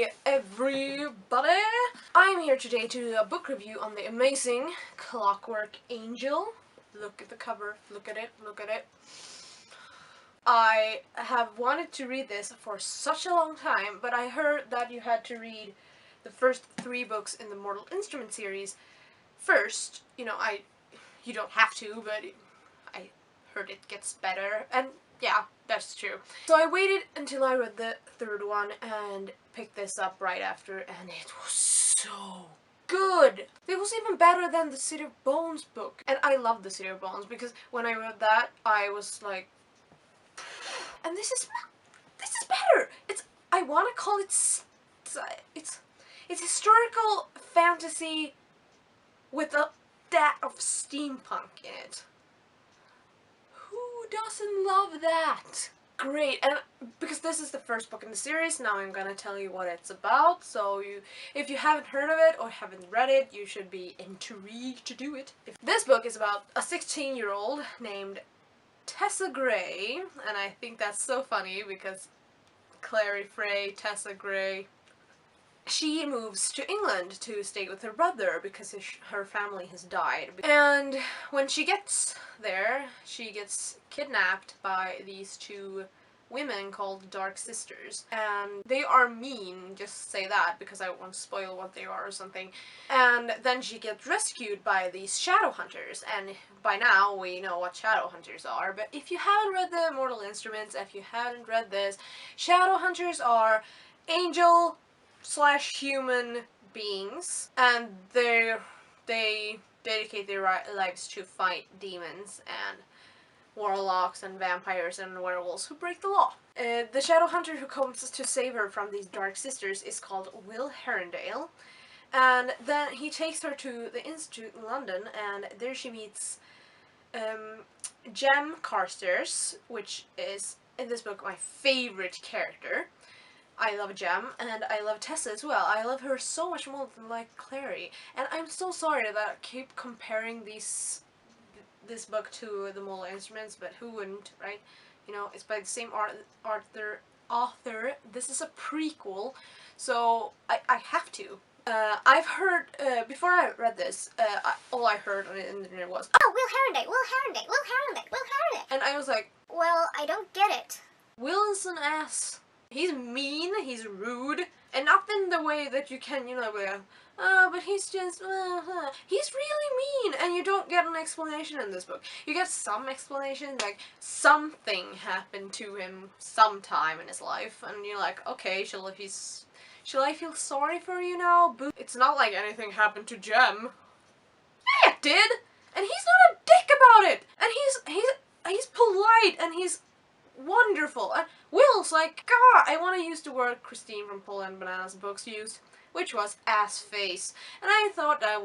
Hi everybody! I'm here today to do a book review on the amazing Clockwork Angel. Look at the cover, look at it, look at it. I have wanted to read this for such a long time, but I heard that you had to read the first 3 books in the Mortal Instrument series first. You don't have to, but I heard it gets better, and yeah, that's true. So I waited until I read the 3rd one and picked this up right after, and it was so good! It was even better than the City of Bones book. And I love the City of Bones because when I read that, I was like, and this is better! I want to call it, it's historical fantasy with a dab of steampunk in it. Who doesn't love that? Great, and because this is the first book in the series, now I'm gonna tell you what it's about, so if you haven't heard of it or haven't read it, you should be intrigued to do it. This book is about a 16-year-old named Tessa Gray, and I think that's so funny because Clary Frey, Tessa Gray. She moves to England to stay with her brother because her family has died. And when she gets there, she gets kidnapped by these 2 women called Dark Sisters. And they are mean, just say that, because I won't spoil what they are or something. And then she gets rescued by these shadow hunters, and by now we know what shadow hunters are. But if you haven't read the Mortal Instruments, if you haven't read this, shadow hunters are angel/human beings, and they dedicate their lives to fight demons and warlocks and vampires and werewolves who break the law. The shadow hunter who comes to save her from these Dark Sisters is called Will Herondale, and then he takes her to the Institute in London, and there she meets Jem Carstairs, which is, in this book, my favorite character. I love Jem, and I love Tessa as well. I love her so much more than like Clary. And I'm so sorry that I keep comparing this book to the Mortal Instruments, but who wouldn't, right? You know, it's by the same author. This is a prequel, so I have to. I've heard, before I read this, all I heard on the internet was, "Oh, Will Herondale, Will Herondale, Will Herondale, Will Herondale." And I was like, well, I don't get it. Will is an ass. He's mean, he's rude, and not in the way that you can, be like, oh, but he's just, he's really mean, and you don't get an explanation in this book. You get some explanation, like, something happened to him sometime in his life, and you're like, okay, shall I feel sorry for you now? It's not like anything happened to Jem. Yeah, it did! And he's not a dick about it! And he's polite, and he's wonderful. And Will's like, God, I want to use the word Christine from Paul and Bananas books used, which was ass face. And I thought that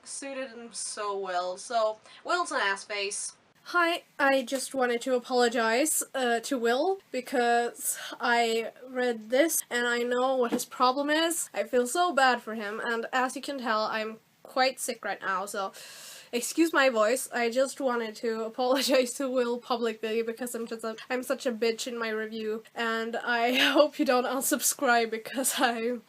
suited him so well. So, Will's an ass face. Hi, I just wanted to apologize to Will because I read this and I know what his problem is. I feel so bad for him, and as you can tell, I'm quite sick right now, so excuse my voice. I just wanted to apologize to Will publicly because I'm such a bitch in my review, and I hope you don't unsubscribe because I'm,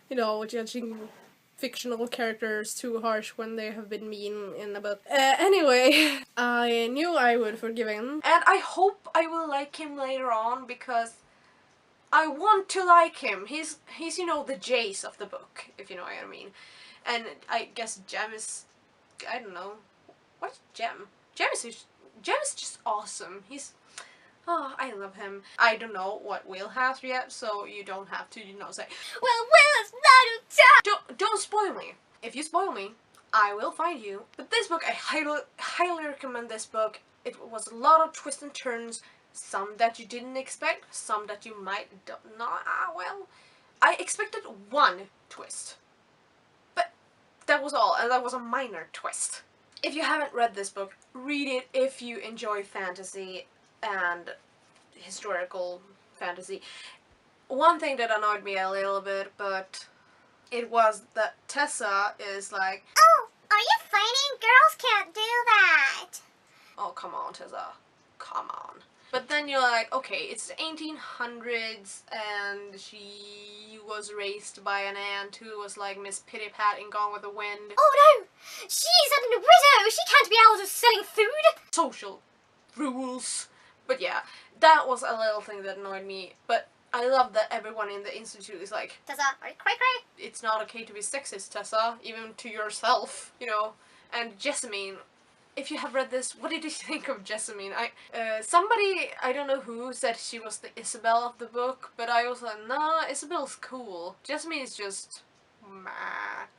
judging fictional characters too harsh when they have been mean in the book. Anyway, I knew I would forgive him, and I hope I will like him later on because I want to like him. He's the Jace of the book, if you know what I mean. And I guess Jem is, I don't know. What's Jem? Jem is just awesome. I love him. I don't know what Will has yet, so you don't have to, say, well, Will is not a Don't spoil me. If you spoil me, I will find you. But this book, I highly recommend this book. It was a lot of twists and turns, some that you didn't expect, some that you might not. Well, I expected 1 twist. But that was all, and that was a minor twist. If you haven't read this book, read it if you enjoy fantasy and historical fantasy. One thing that annoyed me a little bit, but it was that Tessa is like, oh, are you fighting? Girls can't do that. oh, come on, Tessa. Come on. But then you're like, okay, it's the 1800s and she was raised by an aunt who was like Miss Pitty Pat in Gone with the Wind. Oh no! She's a widow! She can't be out of selling food! Social rules. But yeah, that was a little thing that annoyed me. But I love that everyone in the institute is like, Tessa, are you cray-cray? it's not okay to be sexist, Tessa, even to yourself, you know. And Jessamine, if you have read this, what did you think of Jessamine? Somebody, I don't know who, said she was the Isabel of the book, but I was like, nah, Isabel's cool. Jessamine is just, meh.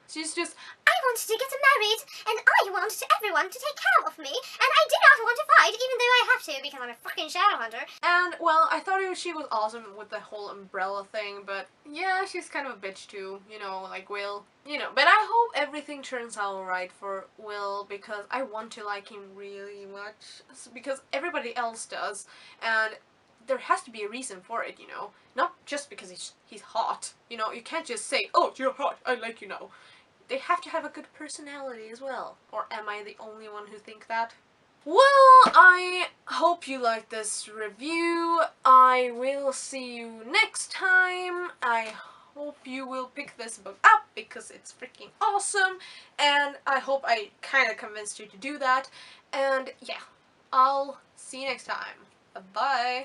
She's just, I wanted to get married, and I wanted everyone to take care of me, and I do not want to fight, even though I have to, because I'm a fucking Shadowhunter. and, well, I thought she was awesome with the whole umbrella thing, but yeah, she's kind of a bitch too, you know, like Will. You know, but I hope everything turns out alright for Will, because I want to like him really much, because everybody else does, and there has to be a reason for it, you know? Not just because he's hot, you know? You can't just say, oh, you're hot, I like you now. They have to have a good personality as well. Or am I the only one who think that? Well, I hope you liked this review. I will see you next time. I hope you will pick this book up because it's freaking awesome. And I hope I kind of convinced you to do that. And yeah, I'll see you next time. Bye.